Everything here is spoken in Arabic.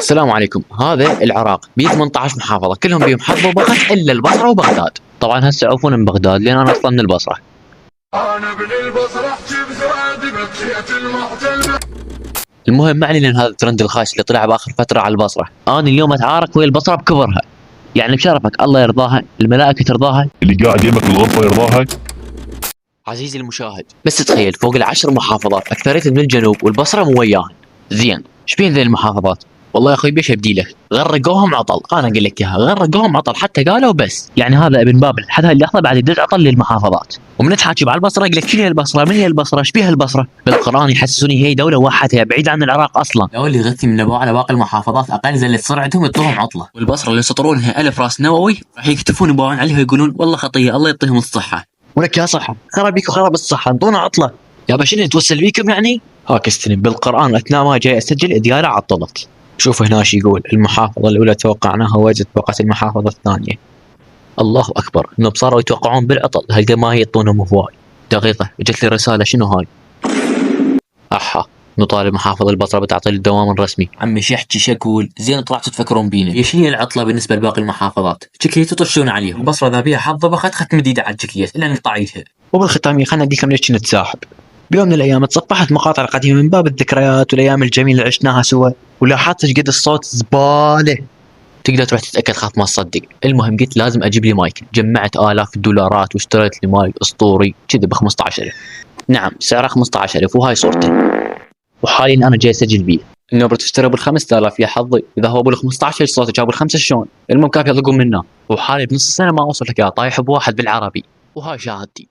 السلام عليكم. هذا العراق بيه 18 محافظة كلهم بيهم حظ وبخت إلا البصرة وبغداد. طبعا هسه يعرفون من بغداد لأن أنا أصلا من البصرة. أنا ابن البصرة أحكي بزوادي بكيت المعتل. المهم ما علينا من هذا الترند الخايس اللي طلع بآخر فترة على البصرة. أنا اليوم أتعارك ويا البصرة بكبرها، يعني بشرفك الله يرضاها، الملائكة ترضاها، اللي قاعد يمك الغرفة يرضاها. عزيزي المشاهد بس تخيل فوق ال10 محافظات أكثريتها من الجنوب والبصرة مو وياهن. زين ايش بين ذي المحافظات؟ والله يا اخوي بيش ابدي لك، غرقوهم عطل، انا اقول لك اياها غرقوهم عطل حتى قالوا بس. يعني هذا ابن بابل حتى هاللحظه بعد يدز عطل للمحافظات، ومن تحاكي على البصره يقول لك شنو هي البصره؟ من هي البصره؟ ايش بيها البصره؟ بالقران يحسسوني هي دوله وحدها بعيد عن العراق اصلا. لو اللي يغثي من ابوه على باقي المحافظات اقل زلت سرعتهم يطلعهم عطله، والبصره اللي يسطرونها الف راس نووي راح يكتفون يباوعون عليها ويقولون والله خطيه الله يعطيهم الصحه. ولك يا صحه خرب بيك وخرب الصحه انطونا عطله. يابا شنو نتوسل بيكم يعني؟ هاك استلم بالقران اثناء ما جاي اسجل دياره عطلت. شوف هنا ايش يقول، المحافظة الأولى توقعناها وجدت بقت المحافظة الثانية. الله أكبر، إنهم صاروا يتوقعون بالعطل، هالقد ما يعطونهم هواي. دقيقة جت لي رسالة شنو هاي؟ أحا نطالب محافظة البصرة بتعطيل الدوام الرسمي. عمي شو يحكي شو أقول؟ زين طلعتوا تفكرون بينا، هي شنو العطلة بالنسبة لباقي المحافظات؟ شكليتوا تطشون عليهم، البصرة إذا بيها حظ ضبخت ختم جديدة على الجكليت إلا نقطعيتها. وبالختام خلنا نديكم ليش نتساحب. بيوم من الايام تصفحت مقاطع قديمه من باب الذكريات والايام الجميله اللي عشناها سوا، ولاحظت ايش قد الصوت زباله. تقدر تروح تتاكد خاف ما تصدق. المهم قلت لازم اجيب لي مايك، جمعت آلاف الدولارات واشتريت لي مايك اسطوري كذا ب 15,000. نعم سعره 15,000 وهاي صورته. وحاليا انا جاي اسجل بيه. النوبة تشتري بال 5000 يا حظي، اذا هو بال 15 صوته جاب الخمسه شلون؟ المهم كافي اضقون منه. وحالي بنص سنه ما اوصل لك طايح بواحد بالعربي، وهاي شهادتي.